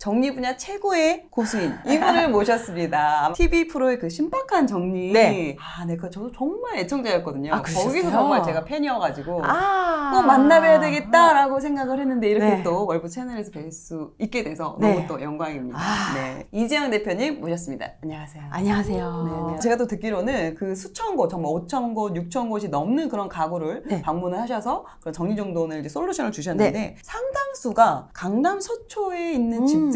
정리 분야 최고의 고수인 이분을 모셨습니다. TV 프로의 그 신박한 정리. 네. 네, 저도 정말 애청자였거든요. 그러셨어요? 거기서 정말 제가 팬이어가지고 아. 꼭 만나봐야 되겠다라고 생각을 했는데 이렇게 네. 또 월브 채널에서 뵐 수 있게 돼서 네. 너무 또 영광입니다. 아. 네, 이재영 대표님 모셨습니다. 안녕하세요. 안녕하세요. 네. 제가 또 듣기로는 그 수천 곳, 정말 5천 곳, 6천 곳이 넘는 그런 가구를 네. 방문을 하셔서 그런 정리정돈을 이제 솔루션을 주셨는데 네. 상당수가 강남 서초에 있는 집들이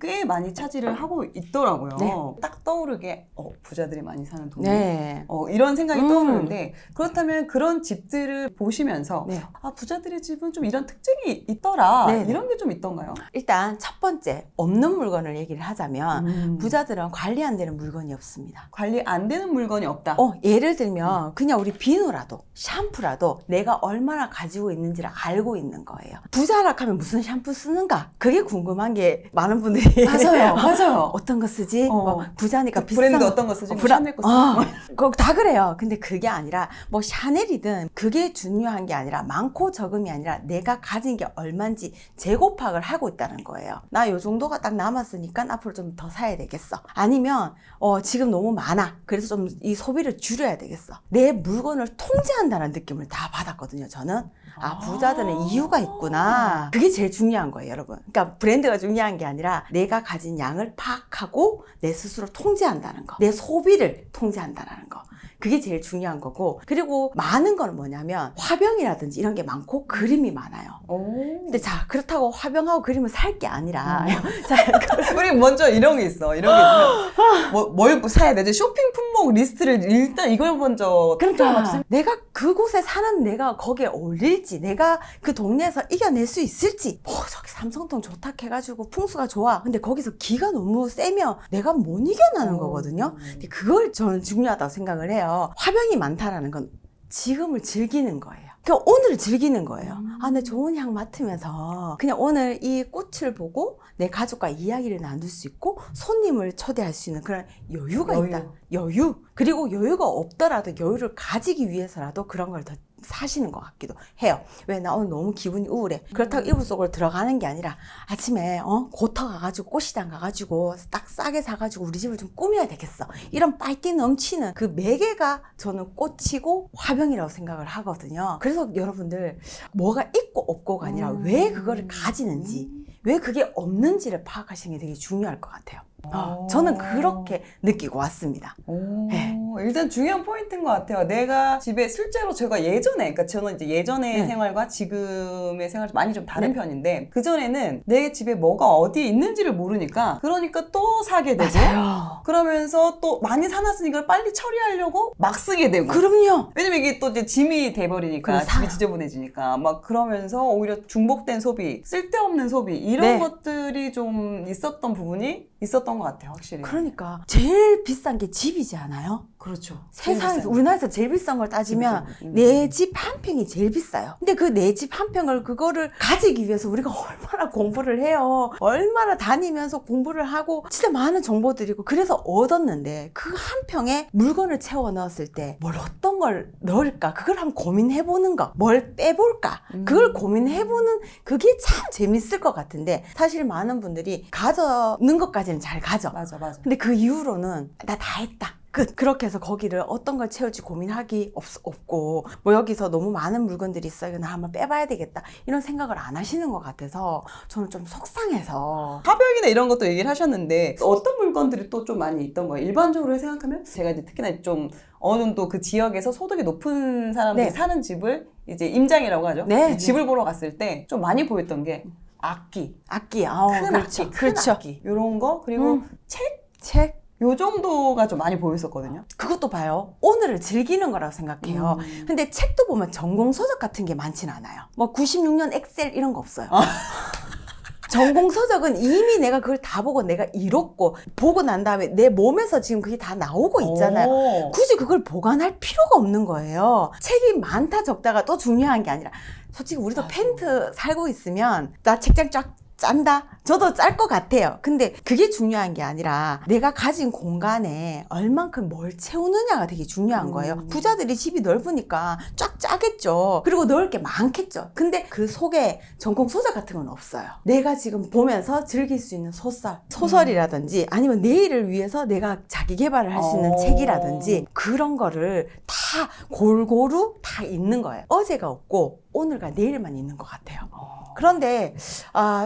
꽤 많이 차지를 하고 있더라고요. 네. 딱 떠오르게 부자들이 많이 사는 동네. 네. 이런 생각이 떠오르는데 그렇다면 그런 집들을 보시면서 네. 부자들의 집은 좀 이런 특징이 있더라. 네. 이런 게 좀 있던가요? 일단 첫 번째, 없는 물건을 얘기를 하자면 부자 부자들은 관리 안 되는 물건이 없습니다. 관리 안 되는 물건이 없다. 예를 들면 그냥 우리 비누라도 샴푸라도 내가 얼마나 가지고 있는지를 알고 있는 거예요. 부자라 하면 무슨 샴푸 쓰는가? 그게 궁금한 게 많은 분들이 맞아요. 맞아요. 어떤 거 쓰지? 어. 부자니까 그 비싼 브랜드 거. 어떤 거 쓰지? 브라- 샤넬 거 쓰지? 그거 다 그래요. 근데 그게 아니라 뭐 샤넬이든 그게 중요한 게 아니라 많고 적음이 아니라 내가 가진 게 얼만지 재고파악을 하고 있다는 거예요. 나 요 정도가 딱 남았으니까 앞으로 좀 더 사야 되겠어. 아니면 지금 너무 많아. 그래서 좀 이 소비를 줄여야 되겠어. 내 물건을 통제한다는 느낌을 다 받았거든요. 저는. 부자들은 이유가 있구나. 그게 제일 중요한 거예요, 여러분. 그러니까 브랜드가 중요한 게 아니라 내가 가진 양을 파악하고 내 스스로 통제한다는 거. 내 소비를 통제한다는 거. 그게 제일 중요한 거고. 그리고 많은 건 뭐냐면 화병이라든지 이런 게 많고 그림이 많아요. 근데 자, 그렇다고 화병하고 그림을 살 게 아니라 자, 우리 먼저 이런 게 있어. 이런 게 있으면 뭘 사야 되지? 쇼핑 품목 리스트를 일단 이걸 먼저 그러니까 내가 그곳에 사는 내가 거기에 어울릴지, 내가 그 동네에서 이겨낼 수 있을지. 저기 삼성동 좋다 해가지고 풍수가 좋아. 근데 거기서 기가 너무 세면 내가 못 이겨나는 거거든요. 근데 그걸 저는 중요하다고 생각을 해요. 화병이 많다라는 건 지금을 즐기는 거예요. 그러니까 오늘을 즐기는 거예요. 내 좋은 향 맡으면서 그냥 오늘 이 꽃을 보고 내 가족과 이야기를 나눌 수 있고 손님을 초대할 수 있는 그런 여유가 있다. 여유. 그리고 여유가 없더라도 여유를 가지기 위해서라도 그런 걸 더 사시는 것 같기도 해요. 왜? 나 오늘 너무 기분이 우울해. 그렇다고 이불 속으로 들어가는 게 아니라 아침에 고터 가가지고 꽃시장 가가지고 딱 싸게 사가지고 우리 집을 좀 꾸며야 되겠어. 이런 빨기 넘치는 그 매개가 저는 꽃이고 화병이라고 생각을 하거든요. 그래서 여러분들 뭐가 있고 없고가 아니라 왜 그거를 가지는지, 왜 그게 없는지를 파악하시는 게 되게 중요할 것 같아요. 저는 그렇게 느끼고 왔습니다. 네. 일단 중요한 포인트인 것 같아요. 내가 집에 실제로 제가 예전에, 그러니까 저는 이제 예전의 네. 생활과 지금의 생활이 많이 좀 다른 네. 편인데 그전에는 내 집에 뭐가 어디에 있는지를 모르니까 그러니까 또 사게 되고 맞아요. 그러면서 또 많이 사놨으니까 이걸 빨리 처리하려고 막 쓰게 되고 그럼요. 왜냐면 이게 또 이제 짐이 돼버리니까 그래, 집이 지저분해지니까 막 그러면서 오히려 중복된 소비, 쓸데없는 소비 이런 네. 것들이 좀 있었던 부분이 있었던 것 같아요, 확실히. 그러니까 제일 비싼 게 집이지 않아요? 그렇죠. 세상에서 우리나라에서 제일 비싼 걸 따지면 그렇죠. 내 집 한 평이 제일 비싸요. 근데 그 내 집 한 평을 그거를 가지기 위해서 우리가 얼마나 공부를 해요. 얼마나 다니면서 공부를 하고 진짜 많은 정보들이고 그래서 얻었는데 그 한 평에 물건을 채워 넣었을 때 뭘 어떤 걸 넣을까? 그걸 한번 고민해 보는 거. 뭘 빼볼까? 그걸 고민해 보는 그게 참 재밌을 것 같은데 사실 많은 분들이 가져는 것까지는 잘 가져. 맞아. 근데 그 이후로는 나 다 했다. 끝. 그렇게 해서 거기를 어떤 걸 채울지 고민하기 없고 뭐 여기서 너무 많은 물건들이 있어요. 나 한번 빼봐야 되겠다. 이런 생각을 안 하시는 것 같아서 저는 좀 속상해서. 화병이나 이런 것도 얘기를 하셨는데 어떤 물건들이 또 좀 많이 있던 거예요? 일반적으로 생각하면 제가 이제 특히나 좀 어느 정도 그 지역에서 소득이 높은 사람들이 네. 사는 집을 이제 임장이라고 하죠. 네. 집을 보러 갔을 때 좀 많이 보였던 게 악기, 악기. 큰 그렇죠. 악기, 큰 악기 이런 거 그리고 책. 요 정도가 좀 많이 보였었거든요. 그것도 봐요. 오늘을 즐기는 거라고 생각해요. 근데 책도 보면 전공서적 같은 게 많진 않아요. 뭐 96년 엑셀 이런 거 없어요. 전공서적은 이미 내가 그걸 다 보고 내가 이뤘고 보고 난 다음에 내 몸에서 지금 그게 다 나오고 있잖아요. 굳이 그걸 보관할 필요가 없는 거예요. 책이 많다 적다가 또 중요한 게 아니라 솔직히 우리도 펜트 살고 있으면 나 책장 쫙 짠다? 저도 짤 것 같아요. 근데 그게 중요한 게 아니라 내가 가진 공간에 얼만큼 뭘 채우느냐가 되게 중요한 거예요. 부자들이 집이 넓으니까 쫙 짜겠죠. 그리고 넣을 게 많겠죠. 근데 그 속에 전공 소설 같은 건 없어요. 내가 지금 보면서 즐길 수 있는 소설이라든지 아니면 내일을 위해서 내가 자기 개발을 할 수 있는 책이라든지 그런 거를 다 골고루 다 있는 거예요. 어제가 없고 오늘과 내일만 있는 것 같아요. 그런데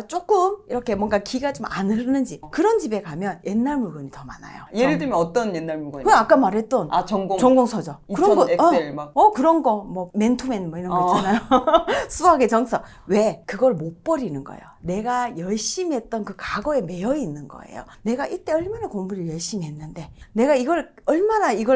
조금 이렇게 뭔가 기가 좀 안 흐르는 집, 그런 집에 가면 옛날 물건이 더 많아요. 예를 들면 어떤 옛날 물건이? 그 아까 말했던 전공 서적 그런 거, 엑셀 막. 그런 거 뭐 맨투맨 뭐 이런 거 있잖아요. 수학의 정석. 왜? 그걸 못 버리는 거예요. 내가 열심히 했던 그 과거에 매여 있는 거예요. 내가 이때 얼마나 공부를 열심히 했는데, 내가 이걸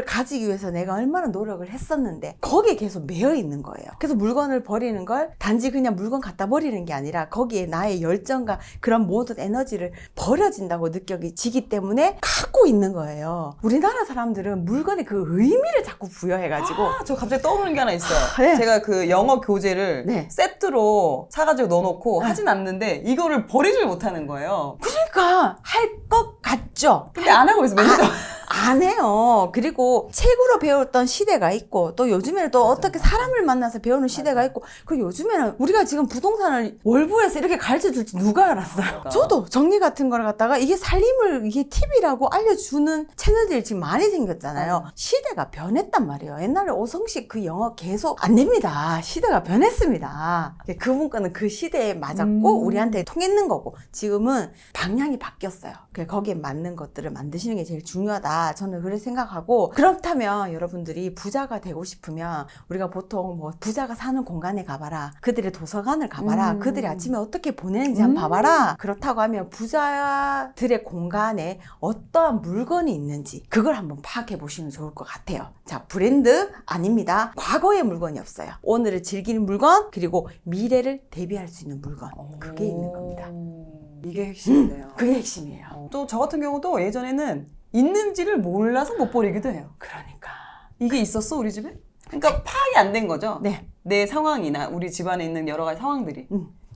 가지기 위해서 내가 얼마나 노력을 했었는데, 거기에 계속 매여 있는 거예요. 그래서 물건을 버리는 걸 단지 그냥 물건 갖다 버리는 게 아니라 거기에 나의 열정과 그런 모든 에너지를 버려진다고 느껴지기 때문에 갖고 있는 거예요. 우리나라 사람들은 물건에 그 의미를 자꾸 부여해가지고. 저 갑자기 떠오르는 게 하나 있어요. 네. 제가 그 영어 교재를 네. 세트로 사가지고 넣어놓고 하진 않는데 이거를 버리질 못하는 거예요. 그러니까 할 것 같죠? 근데 안 하고 있어, 맨날. 안 해요. 그리고 책으로 배웠던 시대가 있고, 또 요즘에는 또 어떻게 사람을 만나서 배우는 시대가 있고, 그리고 요즘에는 우리가 지금 부동산을 월부에서 이렇게 가르쳐 줄지 누가 알았어요? 저도 정리 같은 걸 갖다가 이게 이게 팁이라고 알려주는 채널들이 지금 많이 생겼잖아요. 시대가 변했단 말이에요. 옛날에 오성식 그 영어 계속 안 됩니다. 시대가 변했습니다. 그분 거는 그 시대에 맞았고 우리한테 통했는 거고, 지금은 방향이 바뀌었어요. 거기에 맞는 것들을 만드시는 게 제일 중요하다. 저는 그렇게 생각하고, 그렇다면 여러분들이 부자가 되고 싶으면 우리가 보통 뭐 부자가 사는 공간에 가봐라, 그들의 도서관을 가봐라, 그들이 아침에 어떻게 보내는지 한번 봐봐라. 그렇다고 하면 부자들의 공간에 어떠한 물건이 있는지 그걸 한번 파악해 보시면 좋을 것 같아요. 자, 브랜드 아닙니다. 과거의 물건이 없어요. 오늘을 즐기는 물건, 그리고 미래를 대비할 수 있는 물건, 그게 있는 겁니다. 이게 핵심이네요. 그게 핵심이에요. 또 저 같은 경우도 예전에는 있는지를 몰라서 못 버리기도 해요. 그러니까 이게 있었어, 우리 집에? 그러니까 파악이 안 된 거죠. 네. 내 상황이나 우리 집안에 있는 여러 가지 상황들이.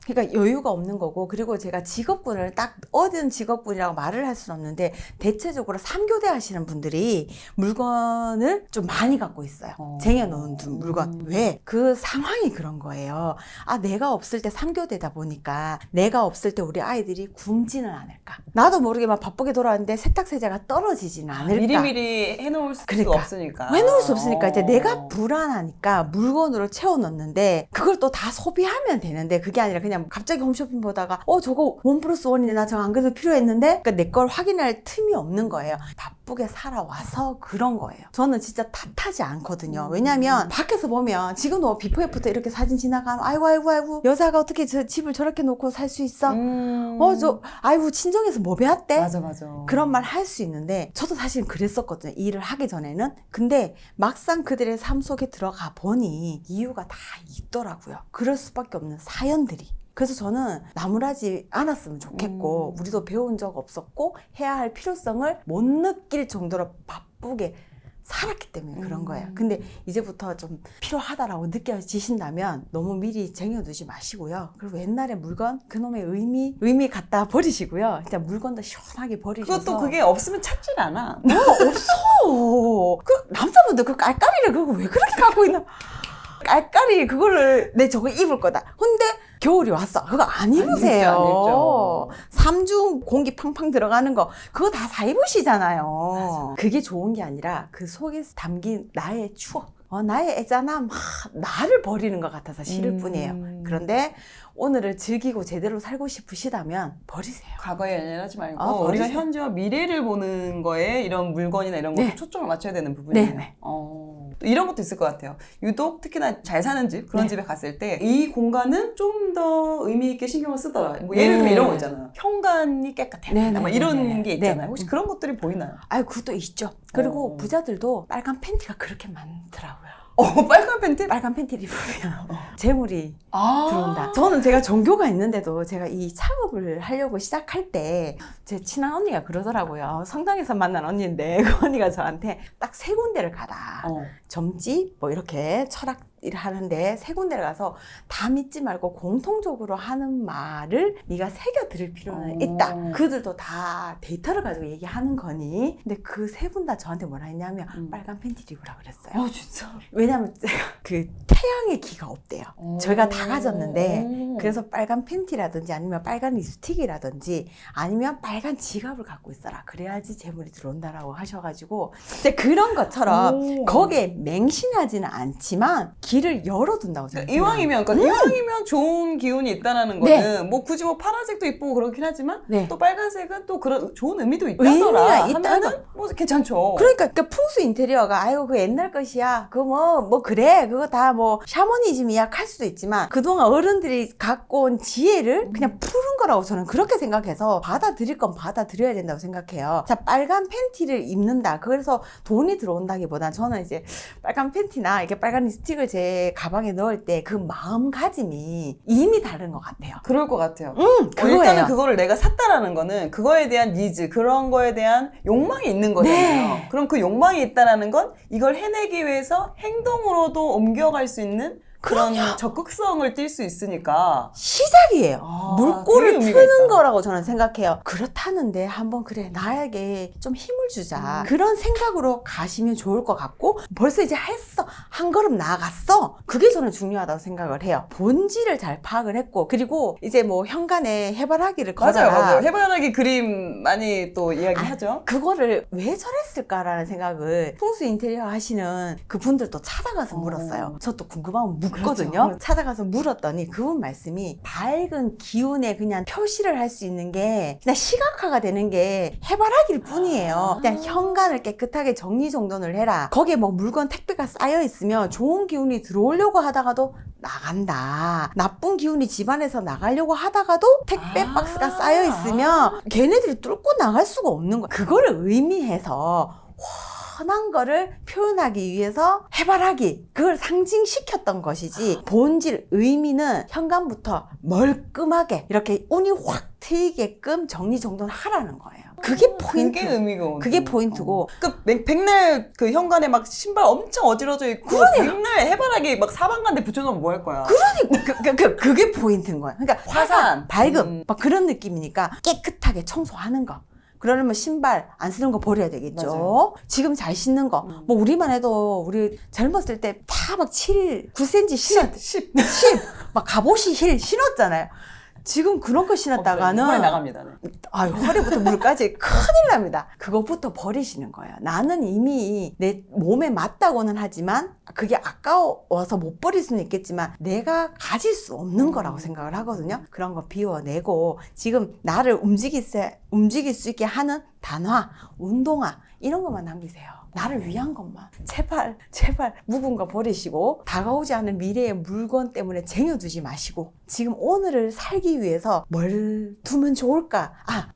그러니까 여유가 없는 거고, 그리고 제가 직업군을 딱 어떤 직업군이라고 말을 할 수는 없는데, 대체적으로 3교대 하시는 분들이 물건을 좀 많이 갖고 있어요. 쟁여놓은 물건. 왜? 그 상황이 그런 거예요. 내가 없을 때 3교대다 보니까 내가 없을 때 우리 아이들이 굶지는 않을까. 나도 모르게 막 바쁘게 돌아왔는데 세탁세제가 떨어지지는 않을까. 미리미리 해놓을 수가 없으니까. 해놓을 수 없으니까 이제 내가 불안하니까 물건으로 채워넣는데, 그걸 또 다 소비하면 되는데, 그게 아니라 그냥 갑자기 홈쇼핑 보다가 저거 1+1이네, 나 저거 안 그래도 필요했는데, 그러니까 내 걸 확인할 틈이 없는 거예요. 바쁘게 살아와서 그런 거예요. 저는 진짜 탓하지 않거든요. 왜냐면 밖에서 보면 지금도 비포 애프터 이렇게 사진 지나가면 아이고 여자가 어떻게 저 집을 저렇게 놓고 살 수 있어? 아이고 친정에서 뭐 배웠대? 맞아. 그런 말 할 수 있는데, 저도 사실 그랬었거든요. 일을 하기 전에는. 근데 막상 그들의 삶 속에 들어가 보니 이유가 다 있더라고요. 그럴 수밖에 없는 사연들이. 그래서 저는 나무라지 않았으면 좋겠고, 우리도 배운 적 없었고 해야 할 필요성을 못 느낄 정도로 바쁘게 살았기 때문에 그런 거예요. 근데 이제부터 좀 필요하다라고 느껴지신다면 너무 미리 쟁여두지 마시고요. 그리고 옛날의 물건, 그놈의 의미 갖다 버리시고요. 일단 물건도 시원하게 버리셔서. 그것도 그게 없으면 찾질 않아. 없어. 남자분들 그 깔깔이를 그거 왜 그렇게 갖고 있나? 깔깔이 그거를 내 저거 입을 거다. 근데 겨울이 왔어. 그거 안 입으세요. 안 입죠. 3중 공기 팡팡 들어가는 거 그거 다 입으시잖아요. 맞아. 그게 좋은 게 아니라 그 속에 담긴 나의 추억, 나의 애잔함, 나를 버리는 것 같아서 싫을 뿐이에요. 그런데 오늘을 즐기고 제대로 살고 싶으시다면 버리세요. 과거에 연연하지 말고 우리가 현재와 미래를 보는 거에 이런 물건이나 이런 것도 초점을 맞춰야 되는 부분이에요. 이런 것도 있을 것 같아요. 유독 특히나 잘 사는 집, 그런 집에 갔을 때 이 공간은 좀 더 의미 있게 신경을 쓰더라. 뭐 예를 들면 이런 거 있잖아요. 현관이 깨끗해. 막 이런 게 있잖아요. 혹시 그런 것들이 보이나요? 그것도 있죠. 그리고 부자들도 빨간 팬티가 그렇게 많더라고요. 빨간 팬티? 빨간 팬티를 입으면 재물이 들어온다. 저는 제가 종교가 있는데도 제가 이 작업을 하려고 시작할 때 제 친한 언니가 그러더라고요. 성당에서 만난 언니인데 그 언니가 저한테 딱 3군데를 가라. 점집, 뭐 이렇게 철학 하는데 세 군데를 가서 다 믿지 말고 공통적으로 하는 말을 네가 새겨 들을 필요는 있다. 그들도 다 데이터를 가지고 얘기하는 거니. 근데 그 세 분 다 저한테 뭐라 했냐면 빨간 팬티를 입으라 그랬어요. 진짜. 왜냐면 제가 그 태양의 기가 없대요. 저희가 다 가졌는데 그래서 빨간 팬티라든지 아니면 빨간 립스틱이라든지 아니면 빨간 지갑을 갖고 있어라. 그래야지 재물이 들어온다라고 하셔가지고 이제 그런 것처럼 거기에 맹신하지는 않지만 길을 열어둔다고 저는 이왕이면 좋은 기운이 있다라는 거는 뭐 굳이 뭐 파란색도 이쁘고 그렇긴 하지만 또 빨간색은 또 그런 좋은 의미도 있다더라 하면은 뭐 괜찮죠. 그러니까 풍수 인테리어가 아이고 그 옛날 것이야. 그거 뭐 그래. 그거 다 뭐 샤머니즘이야 할 수도 있지만 그동안 어른들이 갖고 온 지혜를 그냥 푸른 거라고 저는 그렇게 생각해서 받아들일 건 받아들여야 된다고 생각해요. 자, 빨간 팬티를 입는다. 그래서 돈이 들어온다기보단 저는 이제 빨간 팬티나 이렇게 빨간 립스틱을 제 가방에 넣을 때 그 마음가짐이 이미 다른 것 같아요. 그럴 것 같아요. 그거예요. 일단은 그거를 내가 샀다라는 거는 그거에 대한 니즈, 그런 거에 대한 욕망이 있는 거잖아요. 그럼 그 욕망이 있다라는 건 이걸 해내기 위해서 행동으로도 옮겨갈 수 있는 그런 적극성을 띌 수 있으니까 시작이에요. 물꼬를 되게 의미가 트는 있다. 거라고 저는 생각해요. 그렇다는데 한번 그래 나에게 좀 힘을 주자. 그런 생각으로 가시면 좋을 것 같고 벌써 이제 했어. 한 걸음 나아갔어. 그게 저는 중요하다고 생각을 해요. 본질을 잘 파악을 했고 그리고 이제 뭐 현관에 해바라기를 걸어라. 맞아요. 해바라기 그림 많이 또 이야기하죠. 그거를 왜 저랬을까라는 생각을 풍수 인테리어 하시는 그 분들도 찾아가서 물었어요. 저 또 궁금하면 묻거든요. 그렇죠. 찾아가서 물었더니 그분 말씀이 밝은 기운에 그냥 표시를 할 수 있는 게 그냥 시각화가 되는 게 해바라기일 뿐이에요. 그냥 현관을 깨끗하게 정리정돈을 해라. 거기에 뭐 물건 택배가 쌓여 있으면 좋은 기운이 들어오려고 하다가도 나간다. 나쁜 기운이 집안에서 나가려고 하다가도 택배 박스가 쌓여 있으면 걔네들이 뚫고 나갈 수가 없는 거야. 그거를 의미해서 선한 거를 표현하기 위해서 해바라기 그걸 상징시켰던 것이지 본질 의미는 현관부터 멀끔하게 이렇게 운이 확 트이게끔 정리정돈하라는 거예요. 그게 포인트. 그게 의미가 그게 포인트고. 그 백날 그 현관에 막 신발 엄청 어지러져 있고 백날 해바라기 막 사방간데 붙여놓으면 뭐 할 거야. 그러니까 그게 포인트인 거야. 그러니까 화산, 밝음 막 그런 느낌이니까 깨끗하게 청소하는 거. 그러려면 신발 안 쓰는 거 버려야 되겠죠. 맞아요. 지금 잘 신는 거. 뭐 우리만 해도 우리 젊었을 때 다 막 7, 9cm 10. 막 갑옷이 힐 신었잖아요. 지금 그런 거 신었다가는 허리 나갑니다. 아유, 허리부터 물까지 큰일 납니다. 그것부터 버리시는 거예요. 나는 이미 내 몸에 맞다고는 하지만 그게 아까워서 못 버릴 수는 있겠지만 내가 가질 수 없는 거라고 생각을 하거든요. 그런 거 비워내고 지금 나를 움직일 수 있게 하는 단화, 운동화 이런 것만 남기세요. 나를 위한 것만. 제발 묵은 거 버리시고 다가오지 않은 미래의 물건 때문에 쟁여두지 마시고 지금 오늘을 살기 위해서 뭘 두면 좋을까?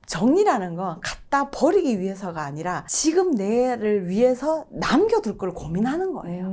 정리라는 건 갖다 버리기 위해서가 아니라 지금 내를 위해서 남겨둘 걸 고민하는 거예요.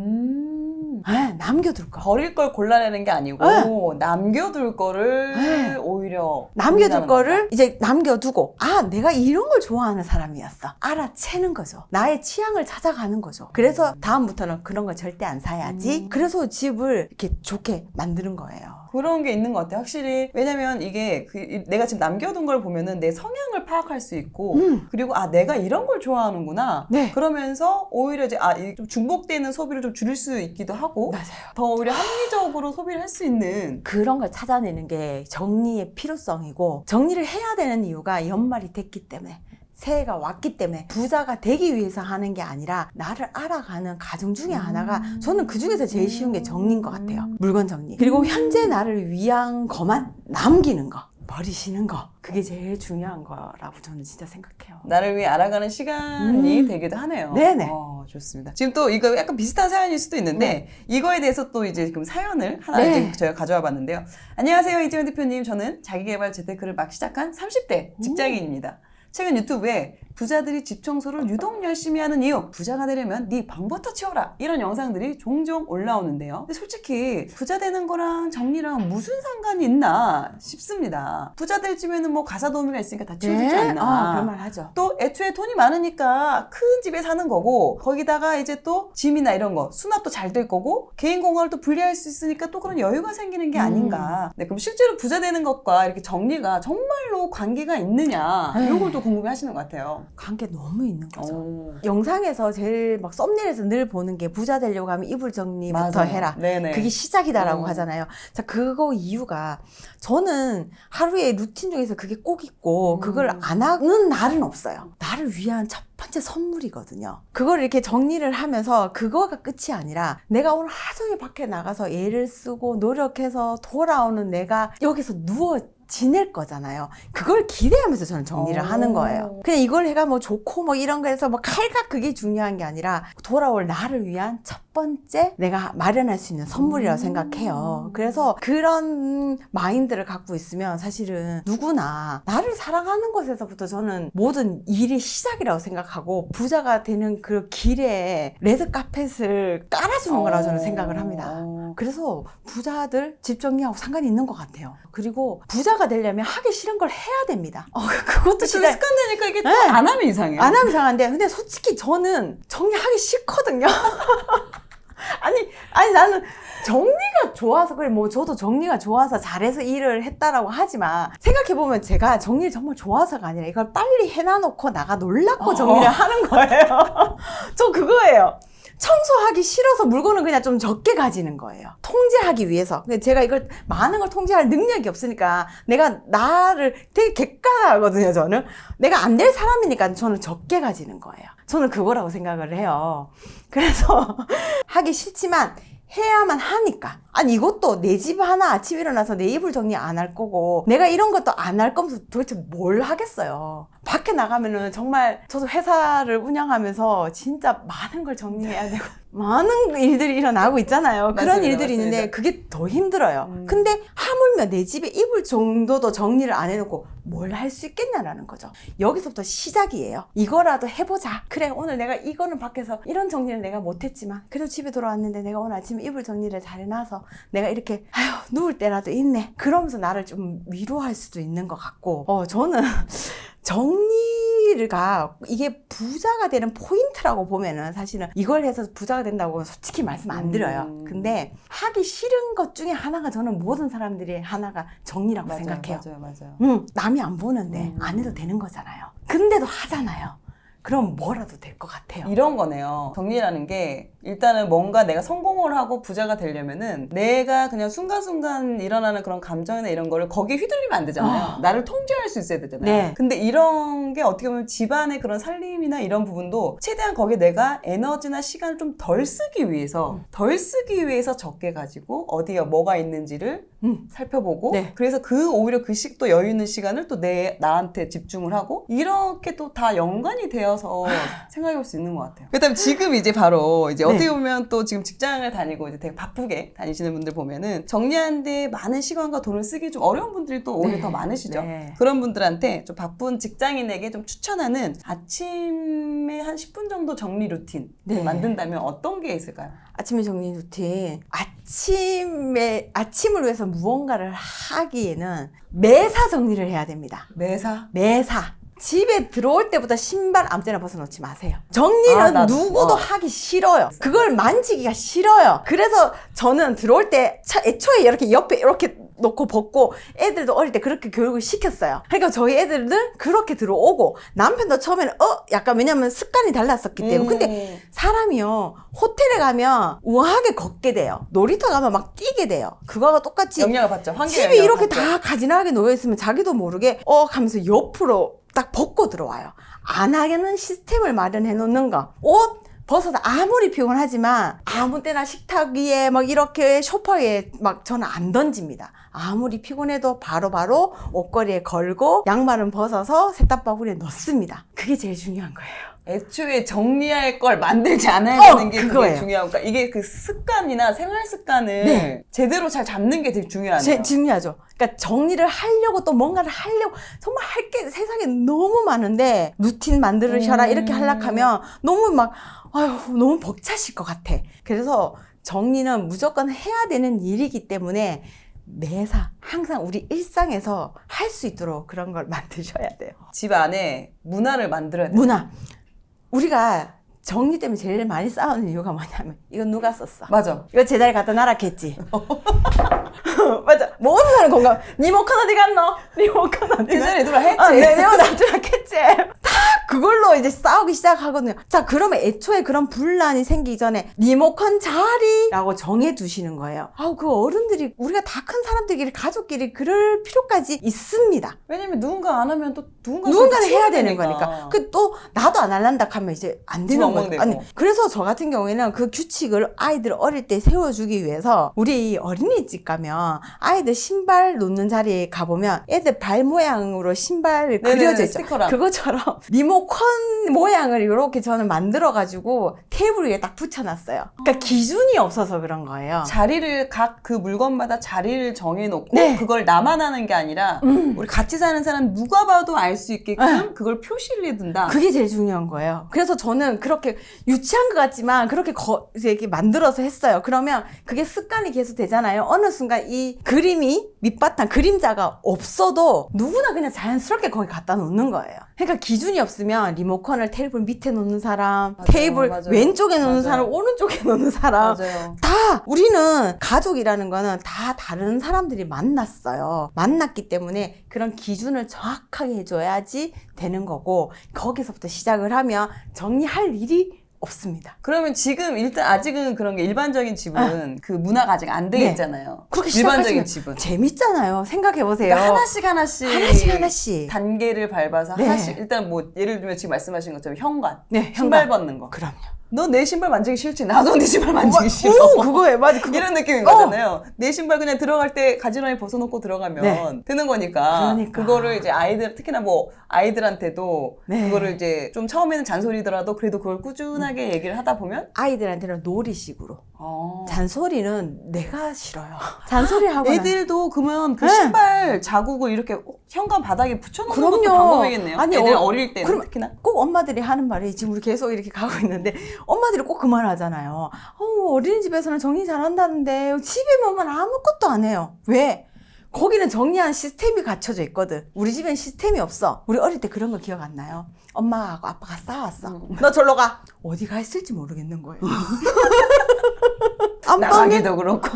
남겨둘 거. 버릴 걸 골라내는 게 아니고 남겨둘 거를 오히려 남겨둘 거를 이제 남겨두고 내가 이런 걸 좋아하는 사람이었어. 알아채는 거죠. 나의 취향을 찾아가는 거죠. 그래서 다음부터는 그런 거 절대 안 사야지. 그래서 집을 이렇게 좋게 만드는 거예요. 그런 게 있는 것 같아요. 확실히. 왜냐면 이게 내가 지금 남겨둔 걸 보면은 내 성향을 파악할 수 있고 그리고 내가 이런 걸 좋아하는구나. 네. 그러면서 오히려 이제 좀 중복되는 소비를 좀 줄일 수 있기도 하고 맞아요. 더 오히려 합리적으로 소비를 할 수 있는 그런 걸 찾아내는 게 정리의 필요성이고 정리를 해야 되는 이유가 연말이 됐기 때문에 새해가 왔기 때문에 부자가 되기 위해서 하는 게 아니라 나를 알아가는 과정 중에 하나가 저는 그 중에서 제일 쉬운 게 정리인 것 같아요. 물건 정리. 그리고 현재 나를 위한 것만 남기는 거. 버리시는 거. 그게 제일 중요한 거라고 저는 진짜 생각해요. 나를 위해 알아가는 시간이 되기도 하네요. 네네. 좋습니다. 지금 또 이거 약간 비슷한 사연일 수도 있는데 이거에 대해서 또 이제 지금 사연을 하나 이제 저희가 가져와 봤는데요. 안녕하세요, 이지원 대표님. 저는 자기개발 재테크를 막 시작한 30대 직장인입니다. 최근 유튜브에 부자들이 집 청소를 유독 열심히 하는 이유, 부자가 되려면 네 방부터 치워라, 이런 영상들이 종종 올라오는데요. 근데 솔직히 부자 되는 거랑 정리랑 무슨 상관이 있나 싶습니다. 부자 될 집에는 뭐 가사 도우미가 있으니까 다 치워주지 않나. 그런 말 하죠. 또 애초에 돈이 많으니까 큰 집에 사는 거고, 거기다가 이제 또 짐이나 이런 거 수납도 잘 될 거고, 개인 공간을 또 분리할 수 있으니까 또 그런 여유가 생기는 게 아닌가. 네, 그럼 실제로 부자 되는 것과 이렇게 정리가 정말로 관계가 있느냐, 이런 걸 또 궁금해 하시는 것 같아요. 관계 너무 있는 거죠. 오. 영상에서 제일 막 썸네일에서 늘 보는 게 부자 되려고 하면 이불 정리부터 맞아요. 해라. 네네. 그게 시작이다라고 하잖아요. 자, 그거 이유가 저는 하루의 루틴 중에서 그게 꼭 있고 그걸 안 하는 날은 없어요. 나를 위한 첫 번째 선물이거든요. 그걸 이렇게 정리를 하면서 그거가 끝이 아니라 내가 오늘 하루 종일 밖에 나가서 애를 쓰고 노력해서 돌아오는 내가 여기서 누워 지낼 거잖아요. 그걸 기대하면서 저는 정리를 하는 거예요. 그냥 이걸 해가 뭐 좋고 뭐 이런 거에서 뭐 칼각 그게 중요한 게 아니라 돌아올 나를 위한 첫 번째 내가 마련할 수 있는 선물이라고 생각해요. 그래서 그런 마인드를 갖고 있으면 사실은 누구나 나를 사랑하는 것에서부터 저는 모든 일이 시작이라고 생각하고 부자가 되는 그 길에 레드 카펫을 깔아주는 거라고 저는 생각을 합니다. 그래서 부자들 집 정리하고 상관이 있는 것 같아요. 그리고 부자가 되려면 하기 싫은 걸 해야 됩니다. 그것도 습관되니까 이게 또 네. 안 하면 이상해요. 안 하면 이상한데, 근데 솔직히 저는 정리하기 싫거든요. 아니 나는 정리가 좋아서 그래, 뭐 저도 정리가 좋아서 잘해서 일을 했다라고 하지만 생각해보면 제가 정리를 정말 좋아서가 아니라 이걸 빨리 해놔놓고 나가 놀라고 정리를 하는 거예요. 저 그거예요. 청소하기 싫어서 물건은 그냥 좀 적게 가지는 거예요. 통제하기 위해서. 근데 제가 이걸 많은 걸 통제할 능력이 없으니까 내가 나를 되게 객관하거든요, 저는. 내가 안 될 사람이니까 저는 적게 가지는 거예요. 저는 그거라고 생각을 해요. 그래서 하기 싫지만 해야만 하니까. 아니 이것도 내 집 하나 아침 일어나서 내 이불 정리 안 할 거고 내가 이런 것도 안 할 거면서 도대체 뭘 하겠어요. 밖에 나가면은 정말 저도 회사를 운영하면서 진짜 많은 걸 정리해야 되고 많은 일들이 일어나고 있잖아요. 그런 맞습니다, 일들이 있는데 맞습니다. 그게 더 힘들어요. 근데 하물며 내 집에 이불 정도도 정리를 안 해놓고 뭘 할 수 있겠냐라는 거죠. 여기서부터 시작이에요. 이거라도 해보자. 그래, 오늘 내가 이거는 밖에서 이런 정리를 내가 못했지만 그래도 집에 돌아왔는데 내가 오늘 아침에 이불 정리를 잘 해놔서 내가 이렇게 누울 때라도 있네. 그러면서 나를 좀 위로할 수도 있는 것 같고 저는 정리가 이게 부자가 되는 포인트라고 보면은 사실은 이걸 해서 부자가 된다고 솔직히 말씀 안 드려요. 근데 하기 싫은 것 중에 하나가 저는 모든 사람들이 하나가 정리라고 생각해요. 맞아요. 남이 안 보는데 안 해도 되는 거잖아요. 근데도 하잖아요. 그럼 뭐라도 될 것 같아요. 이런 거네요. 정리라는 게 일단은 뭔가 내가 성공을 하고 부자가 되려면은 내가 그냥 순간순간 일어나는 그런 감정이나 이런 거를 거기에 휘둘리면 안 되잖아요. 나를 통제할 수 있어야 되잖아요. 네. 근데 이런 게 어떻게 보면 집안의 그런 살림이나 이런 부분도 최대한 거기에 내가 에너지나 시간을 좀 덜 쓰기 위해서 적게 가지고 어디에 뭐가 있는지를 살펴보고 네. 그래서 오히려 그 또 여유 있는 시간을 또 나한테 집중을 하고 이렇게 또 다 연관이 되어서 생각해 볼 수 있는 것 같아요. 그다음에 지금 이제 바로 이제 어떻게 보면 또 지금 직장을 다니고 이제 되게 바쁘게 다니시는 분들 보면은 정리하는데 많은 시간과 돈을 쓰기 좀 어려운 분들이 또 오히려 더 많으시죠. 그런 분들한테 좀 바쁜 직장인에게 좀 추천하는 아침에 한 10분 정도 정리 루틴 만든다면 어떤 게 있을까요? 아침에 정리 루틴. 아침을 위해서 무언가를 하기에는 매사 정리를 해야 됩니다. 매사? 집에 들어올 때부터 신발 아무 때나 벗어놓지 마세요. 정리는 누구도 하기 싫어요. 그걸 만지기가 싫어요. 그래서 저는 들어올 때 애초에 이렇게 옆에 이렇게 놓고 벗고 애들도 어릴 때 그렇게 교육을 시켰어요. 그러니까 저희 애들은 그렇게 들어오고 남편도 처음에는 약간 왜냐면 습관이 달랐었기 때문에 근데 사람이요 호텔에 가면 우아하게 걷게 돼요. 놀이터 가면 막 뛰게 돼요. 그거가 똑같이 영향을 받죠. 집이 이렇게 다 가지런하게 놓여있으면 자기도 모르게 하면서 옆으로 딱 벗고 들어와요. 안 하게는 시스템을 마련해 놓는 거. 옷 벗어서 아무리 피곤하지만 아무 때나 식탁 위에 막 이렇게 소파 위에 막 저는 안 던집니다. 아무리 피곤해도 바로바로 옷걸이에 걸고 양말은 벗어서 세탁바구니에 넣습니다. 그게 그게 제일 중요한 거예요. 애초에 정리할 걸 만들지 않아야 되는 게 그거예요. 그게 중요한 거니까 이게 그 습관이나 생활 습관을 제대로 잘 잡는 게 되게 중요하네요. 중요하죠. 그러니까 정리를 하려고 또 뭔가를 하려고 정말 할 게 세상에 너무 많은데 루틴 만들으셔라 이렇게 하려고 하면 너무 막 너무 벅차실 것 같아. 그래서 정리는 무조건 해야 되는 일이기 때문에 매사 항상 우리 일상에서 할 수 있도록 그런 걸 만드셔야 돼요. 집 안에 문화를 만들어야 돼요. 문화. 우리가 정리 때문에 제일 많이 싸우는 이유가 뭐냐면 이건 누가 썼어? 맞아. 이거 제자리 갖다 놔놨겠지. 맞아. 모든 사람 공감. 리모컨 어디 갔노? 리모컨 어디 갔노? 제자리에 누가 했지. 내가 놔두었겠지. 다 그걸로 이제 싸우기 시작하거든요. 자, 그러면 애초에 그런 분란이 생기기 전에 리모컨 자리라고 정해두시는 거예요. 그 어른들이 우리가 다 큰 사람들끼리 가족끼리 그럴 필요까지 있습니다. 왜냐면 누군가 안 하면 또 누군가는 해야 되는 거니까. 또 나도 안 할란다 하면 이제 안 되는 거예요. 아니, 그래서 저 같은 경우에는 그 규칙을 아이들 어릴 때 세워주기 위해서 우리 어린이집 가면 아이들 신발 놓는 자리에 가보면 애들 발 모양으로 신발이 그려져 있죠. 스티커랑. 그것처럼 리모컨 모양을 이렇게 저는 만들어가지고 테이블 위에 딱 붙여놨어요. 그러니까 기준이 없어서 그런 거예요. 자리를 각 그 물건마다 자리를 정해놓고 네. 그걸 나만 하는 게 아니라 우리 같이 사는 사람 누가 봐도 알 수 있게끔 그걸 표시를 해둔다. 그게 제일 중요한 거예요. 그래서 저는 그렇게 유치한 것 같지만 그렇게 이렇게 만들어서 했어요. 그러면 그게 습관이 계속 되잖아요. 어느 순간 이 그림이 밑바탕 그림자가 없어도 누구나 그냥 자연스럽게 거기 갖다 놓는 거예요. 그러니까 기준이 없으면 리모컨을 테이블 밑에 놓는 사람, 맞아요, 테이블 맞아요. 왼쪽에 놓는 맞아요. 사람, 오른쪽에 놓는 사람. 맞아요. 다 우리는 가족이라는 거는 다 다른 사람들이 만났어요. 만났기 때문에 그런 기준을 정확하게 해줘야지 되는 거고 거기서부터 시작을 하면 정리할 일이 없습니다. 그러면 지금 일단 아직은 그런 게 일반적인 집은 그 문화가 아직 안 돼 네. 있잖아요. 그렇게 일반적인 시작하시면 집은. 재밌잖아요. 생각해보세요. 그러니까 하나씩 단계를 밟아서 네. 하나씩 일단 뭐 예를 들면 지금 말씀하신 것처럼 현관, 네, 신발 현관. 벗는 거. 그럼요. 너 내 신발 만지기 싫지? 나도 네 신발 만지기 싫어. 그거예요. 맞아. 그거. 이런 느낌인 거잖아요. 내 신발 그냥 들어갈 때 가지런히 벗어놓고 들어가면 네. 되는 거니까. 그러니까. 그거를 이제 아이들, 특히나 뭐 아이들한테도 네. 그거를 이제 좀 처음에는 잔소리더라도 그래도 그걸 꾸준하게 얘기를 하다 보면 아이들한테는 놀이식으로. 잔소리는 내가 싫어요. 잔소리하고 애들도 그러면 그 네. 신발 자국을 이렇게 현관 바닥에 붙여놓는 것도 그럼요. 방법이겠네요. 아니, 애들 어릴 때는 그럼 특히나. 꼭 엄마들이 하는 말이 지금 우리 계속 이렇게 가고 있는데 엄마들이 꼭 그 말 하잖아요. 어린이집에서는 정리 잘한다는데 집에 오면 아무것도 안 해요. 왜? 거기는 정리한 시스템이 갖춰져 있거든. 우리 집엔 시스템이 없어. 우리 어릴 때 그런 거 기억 안 나요? 엄마하고 아빠가 싸웠어. 너 절로 가. 어디 가 있을지 모르겠는 거예요. 안방에 나가기도 그렇고.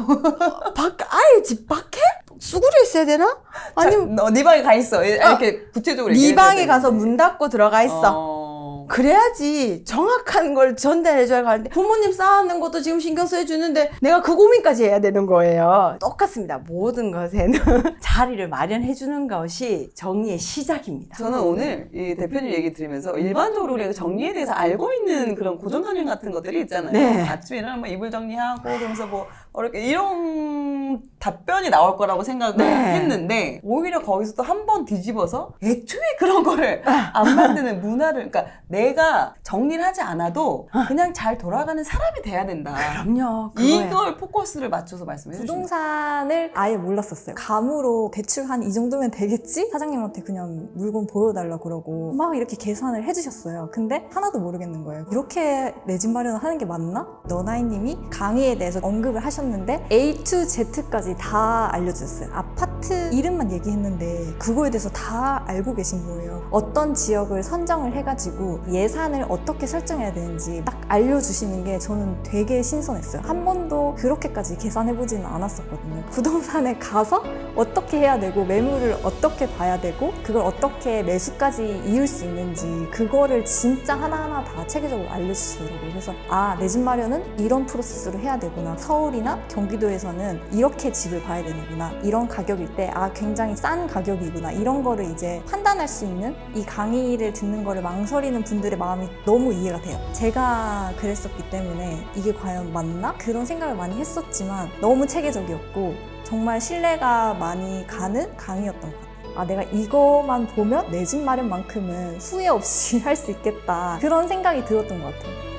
아예 집 밖에? 수구리에 있어야 되나? 아니면 너 네 방에 가 있어. 이렇게 구체적으로 네 얘기해줘야 방에 가서 되는데. 문 닫고 들어가 있어. 그래야지 정확한 걸 전달해줘야 하는데 부모님 싸우는 것도 지금 신경 써주는데 내가 그 고민까지 해야 되는 거예요. 똑같습니다. 모든 것에는 자리를 마련해주는 것이 정리의 시작입니다. 저는 오늘 이 대표님 얘기 들으면서 일반적으로 우리가 정리에 대해서 알고 있는 그런 고정관념 같은 것들이 있잖아요. 네. 아침에 일어나면 이불 정리하고 그러면서 뭐 어렵게 이런 답변이 나올 거라고 생각을 네. 했는데 오히려 거기서 또 한 번 뒤집어서 애초에 그런 거를 안 만드는 문화를 그러니까 내가 정리를 하지 않아도 그냥 잘 돌아가는 사람이 돼야 된다. 그럼요. 그거예요. 이걸 포커스를 맞춰서 말씀해 주시면 부동산을 아예 몰랐었어요. 감으로 대출 한 이 정도면 되겠지? 사장님한테 그냥 물건 보여달라 그러고 막 이렇게 계산을 해주셨어요. 근데 하나도 모르겠는 거예요. 이렇게 내 집 마련을 하는 게 맞나? 너나이님이 강의에 대해서 언급을 하셨는데 A to Z까지 다 알려주셨어요. 아파트 이름만 얘기했는데 그거에 대해서 다 알고 계신 거예요. 어떤 지역을 선정을 해가지고 예산을 어떻게 설정해야 되는지 딱 알려주시는 게 저는 되게 신선했어요. 한 번도 그렇게까지 계산해보지는 않았었거든요. 부동산에 가서 어떻게 해야 되고 매물을 어떻게 봐야 되고 그걸 어떻게 매수까지 이을 수 있는지 그거를 진짜 하나하나 다 체계적으로 알려주시더라고요. 그래서 내 집 마련은 이런 프로세스로 해야 되구나. 서울이나 경기도에서는 이렇게 집을 봐야 되는구나. 이런 가격일 때 굉장히 싼 가격이구나. 이런 거를 이제 판단할 수 있는 이 강의를 듣는 거를 망설이는 분들의 마음이 너무 이해가 돼요. 제가 그랬었기 때문에 이게 과연 맞나? 그런 생각을 많이 했었지만 너무 체계적이었고 정말 신뢰가 많이 가는 강의였던 것 같아요. 아, 내가 이거만 보면 내 집 마련만큼은 후회 없이 할 수 있겠다. 그런 생각이 들었던 것 같아요.